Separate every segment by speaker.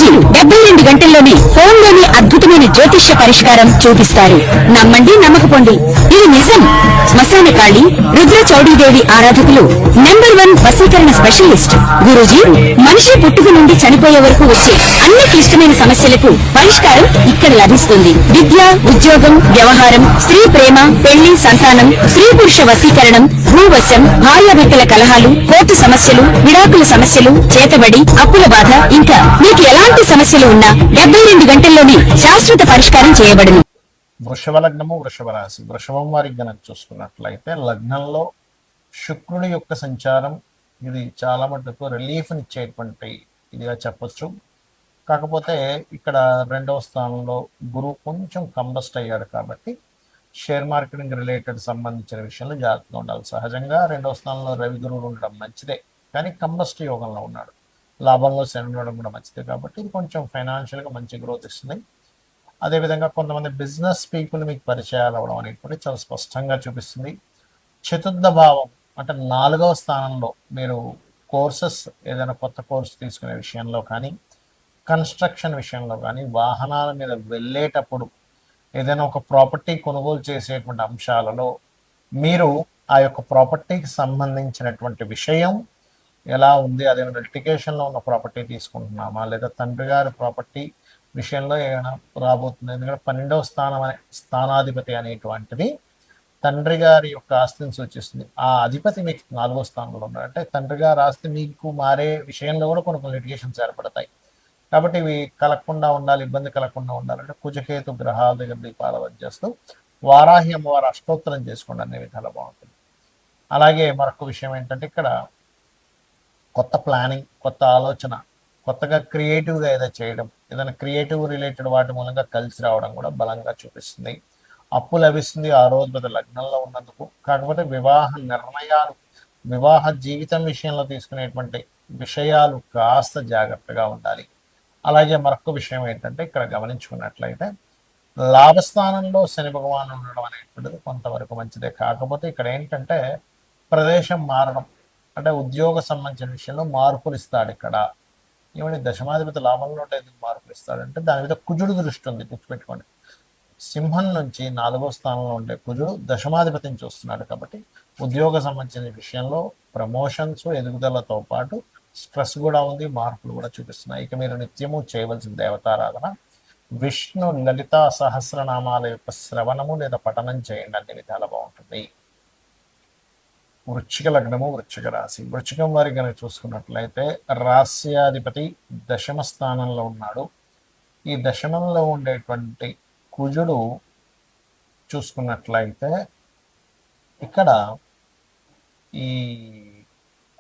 Speaker 1: గురూజీ 72 గంటల్లోనే ఫోన్లోని అద్భుతమైన జ్యోతిష్య పరిష్కారం చూపిస్తారు. నమ్మండి, నమ్మకపోండి, ఇది నిజం. శ్మశాన కాళి రుద్ర చౌడీదేవి ఆరాధకులు నంబర్ 1 వశీకరణ స్పెషలిస్ట్. గురూజీ మనిషి పుట్టుక నుండి చనిపోయే వరకు వచ్చే అన్ని క్లిష్టమైన సమస్యలకు పరిష్కారం ఇక్కడ లభిస్తుంది. విద్య, ఉద్యోగం, వ్యవహారం, స్త్రీ ప్రేమ, పెళ్లి, సంతానం, స్త్రీ పురుష వశీకరణం, భూవశం, భార్యాభర్తల కలహాలు, కోర్టు సమస్యలు, విడాకుల సమస్యలు, చేతబడి, అప్పుల బాధ, ఇంకా మీకు ఎలాంటి సమస్యలు ఉన్నా 72 గంటల్లోనే శాశ్వత పరిష్కారం చేయబడును.
Speaker 2: వృషభ లగ్నము, వృషభ రాశి. వృషభం వారికి గనక చూసుకున్నట్లయితే లగ్నంలో శుక్రుడి యొక్క సంచారం ఇది చాలా మటుకు రిలీఫ్నిచ్చేటువంటి ఇదిగా చెప్పొచ్చు. కాకపోతే ఇక్కడ 2వ స్థానంలో గురువు కొంచెం కంబస్ట్ అయ్యాడు కాబట్టి షేర్ మార్కెటింగ్ రిలేటెడ్ సంబంధించిన విషయంలో జాగ్రత్తగా ఉండాలి. సహజంగా 2వ స్థానంలో రవి గురువులు ఉండడం మంచిదే, కానీ కంబస్ట్ యోగంలో ఉన్నాడు. లాభంలో శని ఉండడం కూడా మంచిదే కాబట్టి ఇది కొంచెం ఫైనాన్షియల్గా మంచి గ్రోత్ ఇస్తుంది. అదేవిధంగా కొంతమంది బిజినెస్ పీపుల్ మీకు పరిచయాలు అవ్వడం అనేటువంటి చాలా స్పష్టంగా చూపిస్తుంది. చతుర్థ భావం అంటే 4వ స్థానంలో మీరు కోర్సెస్ ఏదైనా కొత్త కోర్సు తీసుకునే విషయంలో కానీ, కన్స్ట్రక్షన్ విషయంలో కానీ, వాహనాల మీద వెళ్ళేటప్పుడు ఏదైనా ఒక ప్రాపర్టీ కొనుగోలు చేసేటువంటి అంశాలలో మీరు ఆ యొక్క ప్రాపర్టీకి సంబంధించినటువంటి విషయం ఎలా ఉంది, అదేమైనా లిటిగేషన్లో ఉన్న ప్రాపర్టీ తీసుకుంటున్నామా, లేదా తండ్రి గారి ప్రాపర్టీ విషయంలో ఏమైనా రాబోతుంది. ఎందుకంటే 12వ స్థానం అనే స్థానాధిపతి అనేటువంటిది తండ్రి గారి యొక్క ఆస్తిని సూచిస్తుంది. ఆ అధిపతి మీకు 4వ స్థానంలో ఉన్నాడు అంటే తండ్రి గారి ఆస్తి మీకు మారే విషయంలో కూడా కొన్ని లిటిగేషన్స్ ఏర్పడతాయి. కాబట్టి ఇవి కలగకుండా ఉండాలి, ఇబ్బంది కలగకుండా ఉండాలంటే కుజకేతు గ్రహాల దగ్గర దీపాలు చేస్తూ వారాహి అమ్మవారు అష్టోత్తరం చేసుకోండి, అన్ని విధాలు బాగుంటుంది. అలాగే మరొక విషయం ఏంటంటే ఇక్కడ కొత్త ప్లానింగ్, కొత్త ఆలోచన, కొత్తగా క్రియేటివ్గా ఏదో చేయడం, ఏదైనా క్రియేటివ్ రిలేటెడ్ వాటి మూలంగా కలిసి రావడం కూడా బలంగా చూపిస్తుంది. అప్పు లభిస్తుంది 6వ లగ్నంలో ఉన్నందుకు. కాకపోతే వివాహ నిర్ణయాలు, వివాహ జీవితం విషయంలో తీసుకునేటువంటి విషయాలు కాస్త జాగ్రత్తగా ఉండాలి. అలాగే మరొక విషయం ఏంటంటే ఇక్కడ గమనించుకున్నట్లయితే లాభస్థానంలో శని భగవానుడు ఉండడం అనేటువంటిది కొంతవరకు మంచిదే. కాకపోతే ఇక్కడ ఏంటంటే ప్రదేశం మారడం అంటే ఉద్యోగ సంబంధించిన విషయంలో మార్పులు ఇస్తాడు. ఇక్కడ ఏమంటే దశమాధిపతి లాభంలో ఉంటే ఎందుకు మార్పులు ఇస్తాడంటే దాని మీద కుజుడు దృష్టి ఉంది, గుర్తుపెట్టుకోండి. సింహం నుంచి 4వ స్థానంలో ఉండే కుజుడు దశమాధిపతిని చూస్తున్నాడు కాబట్టి ఉద్యోగ సంబంధించిన విషయంలో ప్రమోషన్స్, ఎదుగుదలతో పాటు స్ట్రెస్ కూడా ఉంది, మార్పులు కూడా చూపిస్తున్నాయి. ఇక మీరు నిత్యము చేయవలసిన దేవతారాధన విష్ణు లలితా సహస్రనామాల యొక్క శ్రవణము లేదా పఠనం చేయండి, అన్ని విధాలు బాగుంటుంది. వృశ్చిక లగ్నము, వృశ్చిక రాశి. వృశ్చికం వారి కనుక చూసుకున్నట్లయితే రాస్యాధిపతి 10వ స్థానంలో ఉన్నాడు. ఈ 10మంలో ఉండేటువంటి కుజుడు చూసుకున్నట్లయితే ఇక్కడ ఈ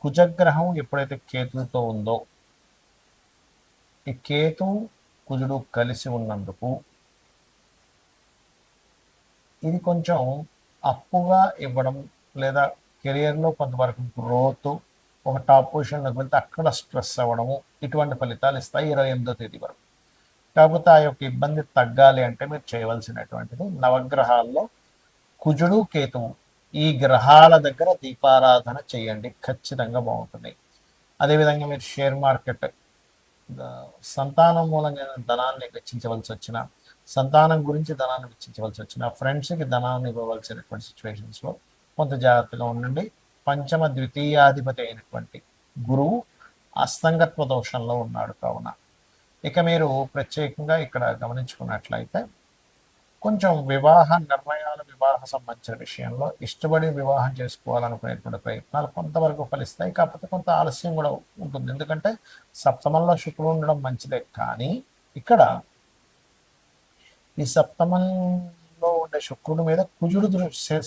Speaker 2: కుజగ్రహం ఎప్పుడైతే కేతువుతో ఉందో, ఈ కేతు కుజుడు కలిసి ఉన్నందుకు ఇది కొంచెం అప్పుగా ఇవ్వడం లేదా కెరియర్లో కొంతవరకు గ్రోత్, ఒక టాప్ పొజిషన్లోకి వెళ్తే అక్కడ స్ట్రెస్ అవ్వడము, ఇటువంటి ఫలితాలు ఇస్తాయి 28వ తేదీ వరకు. కాకపోతే ఆ యొక్క ఇబ్బంది తగ్గాలి అంటే మీరు చేయవలసినటువంటిది నవగ్రహాల్లో కుజుడు, కేతువు ఈ గ్రహాల దగ్గర దీపారాధన చేయండి, ఖచ్చితంగా బాగుంటుంది. అదేవిధంగా మీరు షేర్ మార్కెట్, సంతానం మూలంగా ధనాన్ని వెచ్చించవలసి వచ్చిన, సంతానం గురించి ధనాన్ని వెచ్చించవలసి వచ్చిన, ఫ్రెండ్స్కి ధనాన్ని ఇవ్వవలసినటువంటి సిచ్యువేషన్స్లో కొంత జాగ్రత్తగా ఉండండి. పంచమ ద్వితీయాధిపతి అయినటువంటి గురువు అస్తంగత్వ దోషంలో ఉన్నాడు కావున ఇక మీరు ప్రత్యేకంగా ఇక్కడ గమనించుకున్నట్లయితే కొంచెం వివాహ నిర్ణయాలు, వివాహ సంబంధించిన విషయంలో ఇష్టపడి వివాహం చేసుకోవాలనుకునేటువంటి ప్రయత్నాలు కొంతవరకు ఫలిస్తాయి. కాకపోతే కొంత ఆలస్యం కూడా ఉంటుంది. ఎందుకంటే సప్తమంలో శుక్రుడు ఉండడం మంచిదే, కానీ ఇక్కడ ఈ సప్తమంలో ఉండే శుక్రుడి మీద కుజుడు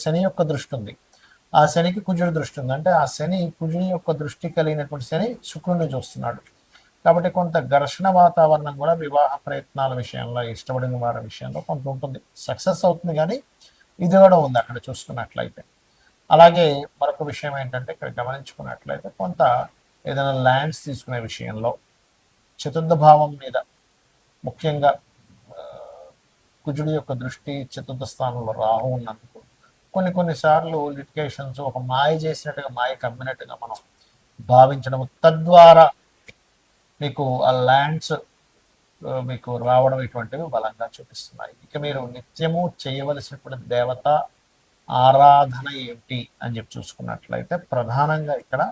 Speaker 2: శని యొక్క దృష్టి ఉంది. ఆ శనికి కుజుడు దృష్టి ఉంది అంటే ఆ శని కుజుడి యొక్క దృష్టి కలిగినటువంటి శని శుక్రుడిని చూస్తున్నాడు. కాబట్టి కొంత ఘర్షణ వాతావరణం కూడా వివాహ ప్రయత్నాల విషయంలో, ఇష్టపడిన వారి విషయంలో కొంత ఉంటుంది. సక్సెస్ అవుతుంది, కానీ ఇది కూడా ఉంది అక్కడ చూసుకున్నట్లయితే. అలాగే మరొక విషయం ఏంటంటే ఇక్కడ గమనించుకున్నట్లయితే కొంత ఏదైనా ల్యాండ్స్ తీసుకునే విషయంలో చతుర్థ భావం మీద ముఖ్యంగా కుజుడి యొక్క దృష్టి, చతుర్థ స్థానంలో రాహు ఉన్నందుకు కొన్నిసార్లు లిటిగేషన్స్ ఒక మాయ చేసినట్టుగా, మాయ కమ్మినట్టుగా మనం భావించడం, తద్వారా మీకు ఆ ల్యాండ్స్ మీకు రావడం ఇటువంటివి బలంగా చూపిస్తున్నాయి. ఇక మీరు నిత్యము చేయవలసినటువంటి దేవత ఆరాధన ఏంటి అని చెప్పి చూసుకున్నట్లయితే ప్రధానంగా ఇక్కడ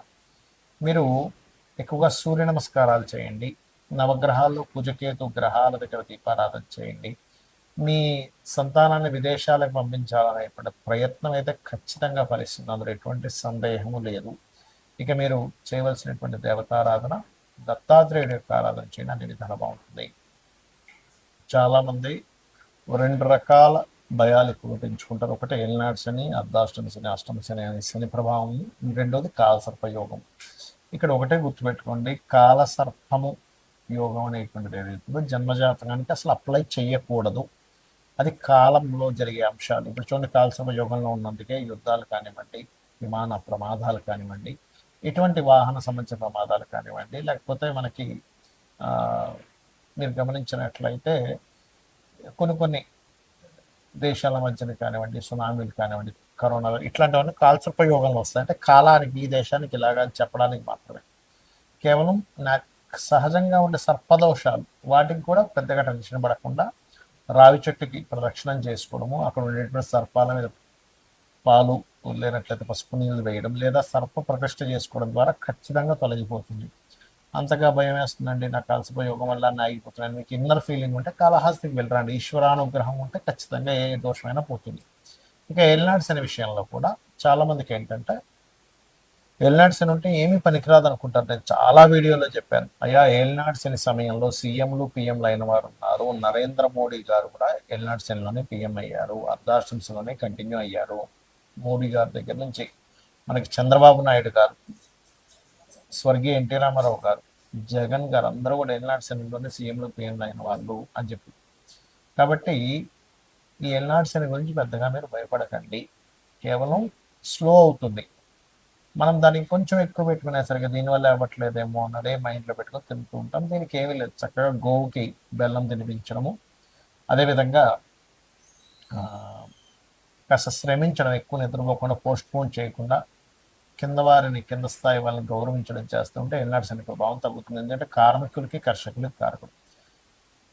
Speaker 2: మీరు ఎక్కువగా సూర్య నమస్కారాలు చేయండి. నవగ్రహాల్లో పూజకేతు గ్రహాల దగ్గర దీపారాధన చేయండి. మీ సంతానాన్ని విదేశాలకు పంపించాలనేటువంటి ప్రయత్నం అయితే ఖచ్చితంగా ఫలిస్తుంది, అందులో ఎటువంటి సందేహము లేదు. ఇక మీరు చేయవలసినటువంటి దేవతారాధన దత్తాత్రేయుడి యొక్క ఆరాధన చేయండి, అన్ని విధాలు బాగుంటుంది. చాలామంది రెండు రకాల భయాలు ఎక్కువ పెంచుకుంటారు. ఒకటి ఏలినాడు శని, అర్ధాష్టమి శని, అష్టమ శని అనే శని ప్రభావం. రెండోది కాలసర్ప యోగం. ఇక్కడ ఒకటే గుర్తుపెట్టుకోండి, కాలసర్పము యోగం అనేటువంటిది ఏదైతుందో జన్మజాతకానికి అసలు అప్లై చేయకూడదు. అది కాలంలో జరిగే అంశాలు. ఇప్పుడు చూడండి, కాలసర్ప యోగంలో ఉన్నందుకే యుద్ధాలు కానివ్వండి, విమాన ప్రమాదాలు కానివ్వండి, ఇటువంటి వాహన సంబంధించిన ప్రమాదాలు కానివ్వండి, లేకపోతే మనకి మీరు గమనించినట్లయితే కొన్ని కొన్ని దేశాల మధ్యన కానివ్వండి, సునామీలు కానివ్వండి, కరోనా ఇట్లాంటివన్నీ కాలసర్ప యోగంలో వస్తాయి. అంటే కాలానికి ఈ దేశానికి ఇలాగా చెప్పడానికి మాత్రమే. కేవలం సహజంగా ఉండే సర్పదోషాలు వాటికి కూడా పెద్దగా టెన్షన్ పడకుండా రావి చెట్టుకి ప్రదక్షిణం చేసుకోవడము, అక్కడ ఉండేటువంటి సర్పాల మీద పాలు లేనట్లయితే పసుపు నీళ్ళు వేయడం, లేదా సర్ప ప్రతిష్ఠ చేసుకోవడం ద్వారా ఖచ్చితంగా తొలగిపోతుంది. అంతగా భయం వేస్తుందండి, నాకు కాలసర్ప యోగం వల్ల ఆగిపోతున్నాను, మీకు ఇన్నర్ ఫీలింగ్ ఉంటే కాళహస్తికి వెళ్ళరండి. ఈశ్వరానుగ్రహం ఉంటే ఖచ్చితంగా ఏ దోషమైనా పోతుంది. ఇక ఎల్నాడ్స్ అనే విషయంలో కూడా చాలా మందికి ఏంటంటే, ఎల్నాడ్స్ అని ఉంటే ఏమీ పనికిరాదు అనుకుంటారు. నేను చాలా వీడియోలో చెప్పాను, అయ్యా ఎల్నాడ్స్ అనే సమయంలో సీఎంలు పిఎంలు అయిన వారు ఉన్నారు. నరేంద్ర మోడీ గారు కూడా ఎల్నాడ్స్ లోనే పిఎం అయ్యారు, అర్ధాశ్రమ్స్లోనే కంటిన్యూ అయ్యారు. మోడీ గారి దగ్గర నుంచి మనకి చంద్రబాబు నాయుడు గారు, స్వర్గీయ ఎన్టీ రామారావు గారు, జగన్ గారు అందరూ కూడా ఎల్నాడు శనిలోనే సీఎంలు పిఎంలు అయిన వాళ్ళు అని చెప్పి. కాబట్టి ఈ ఎల్నాడు శని గురించి పెద్దగా మీరు భయపడకండి, కేవలం స్లో అవుతుంది. మనం దాన్ని కొంచెం ఎక్కువ పెట్టుకునేసరికి దీనివల్ల అవ్వట్లేదేమో అన్నదే మైండ్లో పెట్టుకొని తింటూ ఉంటాం. దీనికి ఏమీ లేదు, చక్కగా గోవుకి బెల్లం తినిపించడము, అదేవిధంగా కాస్త శ్రమించడం, ఎక్కువ నిద్రపోకుండా పోస్ట్ పోన్ చేయకుండా కింద వారిని, కింద స్థాయి వాళ్ళని గౌరవించడం చేస్తూ ఉంటే ఎల్నాడు శని ప్రభావం తగ్గుతుంది. ఎందుకంటే కార్మికులకి కర్షకులకి కారకుడు.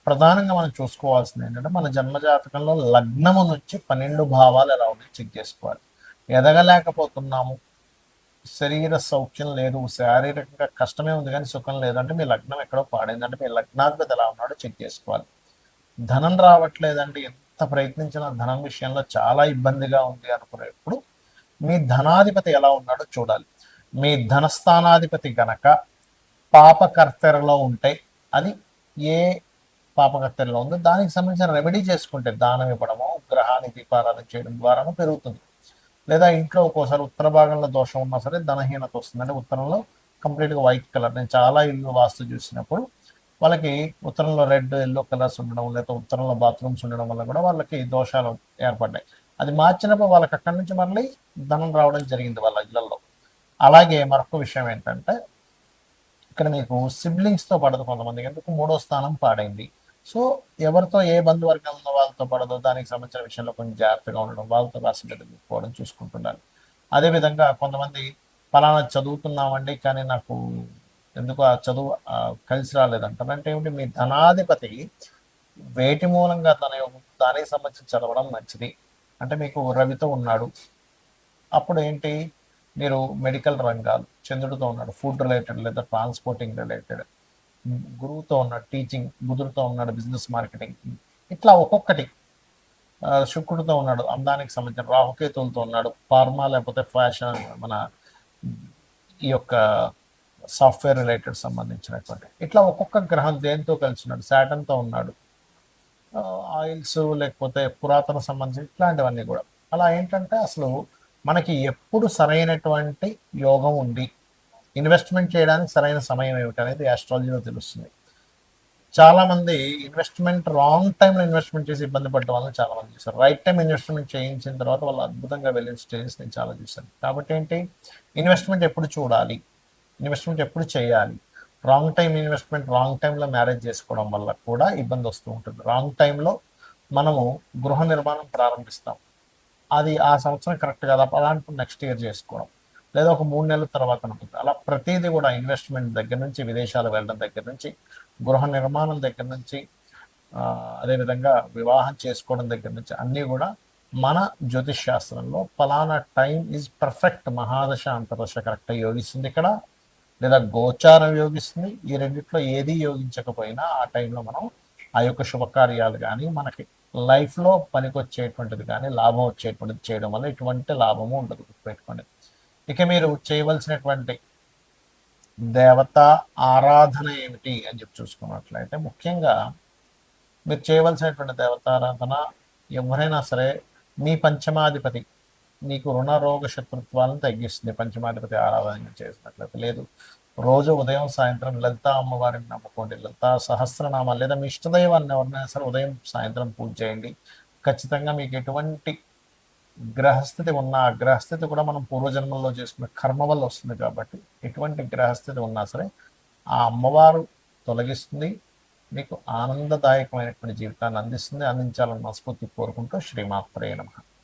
Speaker 2: ప్రధానంగా మనం చూసుకోవాల్సింది ఏంటంటే, మన జన్మజాతకంలో లగ్నము నుంచి 12 భావాలు ఎలా ఉన్నాయి చెక్ చేసుకోవాలి. ఎదగలేకపోతున్నాము, శరీర సౌఖ్యం లేదు, శారీరకంగా కష్టమే ఉంది కానీ సుఖం లేదంటే మీ లగ్నం ఎక్కడో పాడైంది, అంటే మీ లగ్నాధిపతి ఎలా ఉన్నాడో చెక్ చేసుకోవాలి. ధనం రావట్లేదంటే, ఎంత ప్రయత్నించినా ధనం విషయంలో చాలా ఇబ్బందిగా ఉంది అనుకునేప్పుడు మీ ధనాధిపతి ఎలా ఉన్నాడో చూడాలి. మీ ధనస్థానాధిపతి గనక పాపకర్తెరలో ఉంటే, అది ఏ పాపకర్తెరలో ఉందో దానికి సంబంధించిన రెమెడీ చేసుకుంటే, దానం ఇవ్వడము, గ్రహానికి దీపారాధన చేయడం ద్వారాను పెరుగుతుంది. లేదా ఇంట్లో ఒక్కోసారి ఉత్తర భాగంలో దోషం ఉన్నా సరే ధనహీనత వస్తుంది. అంటే ఉత్తరంలో కంప్లీట్గా వైట్ కలర్, నేను చాలా ఇల్లు వాస్తు చూసినప్పుడు వాళ్ళకి ఉత్తరంలో రెడ్, ఎల్లో కలర్స్ ఉండడం, లేదా ఉత్తరంలో బాత్రూమ్స్ ఉండడం వల్ల కూడా వాళ్ళకి దోషాలు ఏర్పడ్డాయి. అది మార్చినప్పుడు వాళ్ళకి అక్కడి నుంచి మళ్ళీ ధనం రావడం జరిగింది వాళ్ళ ఇళ్లలో. అలాగే మరొక విషయం ఏంటంటే, ఇక్కడ మీకు సిబ్లింగ్స్తో పడదు కొంతమందికి, ఎందుకు 3వ స్థానం పాడైంది. సో ఎవరితో ఏ బంధువర్గం ఉందో వాళ్ళతో పడదు, దానికి సంబంధించిన విషయంలో కొంచెం జాగ్రత్తగా ఉండడం, వాళ్ళతో కాస్త పెట్టుకోవడం చూసుకుంటున్నారు. అదేవిధంగా కొంతమంది ఫలానా చదువుతున్నామండి కానీ నాకు ఎందుకు ఆ చదువు కలిసి రాలేదంటారు. అంటే ఏమిటి, మీ ధనాధిపతి వేటి మూలంగా దానికి సంబంధించి చదవడం మంచిది. అంటే మీకు రవితో ఉన్నాడు, అప్పుడు ఏంటి, మీరు మెడికల్ రంగాలు, చంద్రుడితో ఉన్నాడు ఫుడ్ రిలేటెడ్ లేదా ట్రాన్స్పోర్టింగ్ రిలేటెడ్, గురువుతో ఉన్నాడు టీచింగ్, బుధుడితో ఉన్నాడు బిజినెస్ మార్కెటింగ్, ఇట్లా ఒక్కొక్కటి. శుక్రుడితో ఉన్నాడు అందానికి సంబంధించిన, రాహుకేతువులతో ఉన్నాడు ఫార్మా లేకపోతే ఫ్యాషన్, మన ఈ యొక్క సాఫ్ట్వేర్ రిలేటెడ్ సంబంధించినటువంటి, ఇట్లా ఒక్కొక్క గ్రహం దేంతో కలిసి ఉన్నాడు, శాటన్తో ఉన్నాడు, ఆయిల్స్ లేకపోతే పురాతన సంబంధించి ఇట్లాంటివన్నీ కూడా. అలా ఏంటంటే అసలు మనకి ఎప్పుడు సరైనటువంటి యోగం ఉంది, ఇన్వెస్ట్మెంట్ చేయడానికి సరైన సమయం ఏమిటి అనేది ఆస్ట్రాలజీలో తెలుస్తుంది. చాలామంది ఇన్వెస్ట్మెంట్ రాంగ్ టైంలో ఇన్వెస్ట్మెంట్ చేసి ఇబ్బంది పడడం వల్ల చాలామంది చూస్తారు. రైట్ టైం ఇన్వెస్ట్మెంట్ చేయించిన తర్వాత వాళ్ళు అద్భుతంగా వెళ్ళిన స్టేజెస్ నేను చాలా చూశాను. కాబట్టి ఏంటి, ఇన్వెస్ట్మెంట్ ఎప్పుడు చూడాలి, ఇన్వెస్ట్మెంట్ ఎప్పుడు చేయాలి. రాంగ్ టైం ఇన్వెస్ట్మెంట్, రాంగ్ టైంలో మ్యారేజ్ చేసుకోవడం వల్ల కూడా ఇబ్బంది వస్తూ ఉంటుంది. రాంగ్ టైంలో మనము గృహ నిర్మాణం ప్రారంభిస్తాం, అది ఆ సంవత్సరం కరెక్ట్ కదా, అలాంటి నెక్స్ట్ ఇయర్ చేసుకోవడం, లేదా ఒక 3 నెలల తర్వాత ఉంటుంది. అలా ప్రతిదీ కూడా ఇన్వెస్ట్మెంట్ దగ్గర నుంచి, విదేశాలు వెళ్ళడం దగ్గర నుంచి, గృహ నిర్మాణం దగ్గర నుంచి అదేవిధంగా వివాహం చేసుకోవడం దగ్గర నుంచి అన్నీ కూడా మన జ్యోతిష్ శాస్త్రంలో ఫలానా టైం ఈజ్ పర్ఫెక్ట్, మహాదశ అంతర్దశ కరెక్ట్ యోగిస్తుంది ఇక్కడ, లేదా గోచారం యోగిస్తుంది. ఈ రెండిట్లో ఏది యోగించకపోయినా ఆ టైంలో మనం ఆ యొక్క శుభకార్యాలు కానీ మనకి లైఫ్లో పనికొచ్చేటువంటిది కానీ లాభం వచ్చేటువంటిది చేయడం వల్ల ఎటువంటి లాభము ఉండదు, గుర్తుపెట్టుకోండి. ఇక మీరు చేయవలసినటువంటి దేవతా ఆరాధన ఏమిటి అని చెప్పి చూసుకున్నట్లయితే, ముఖ్యంగా మీరు చేయవలసినటువంటి దేవతారాధన ఎవరైనా సరే మీ పంచమాధిపతి మీకు రుణ రోగ శత్రుత్వాలను తగ్గిస్తుంది పంచమాధిపతి ఆరాధన చేసినట్లయితే. లేదు, రోజు ఉదయం సాయంత్రం లలితా అమ్మవారిని నమ్ముకోండి, లలితా సహస్రనామాలు లేదా మీ ఇష్టదైవాన్ని ఎవరినైనా సరే ఉదయం సాయంత్రం పూజ చేయండి. ఖచ్చితంగా మీకు ఎటువంటి గ్రహస్థితి ఉన్న ఆ గ్రహస్థితి కూడా మనం పూర్వజన్మల్లో చేసుకున్న కర్మ వల్ల వస్తుంది కాబట్టి ఎటువంటి గ్రహస్థితి ఉన్నా సరే ఆ అమ్మవారు తొలగిస్తుంది, మీకు ఆనందదాయకమైనటువంటి జీవితాన్ని అందిస్తుంది. అందించాలని మనస్ఫూర్తి కోరుకుంటూ శ్రీమాత్రే నమః.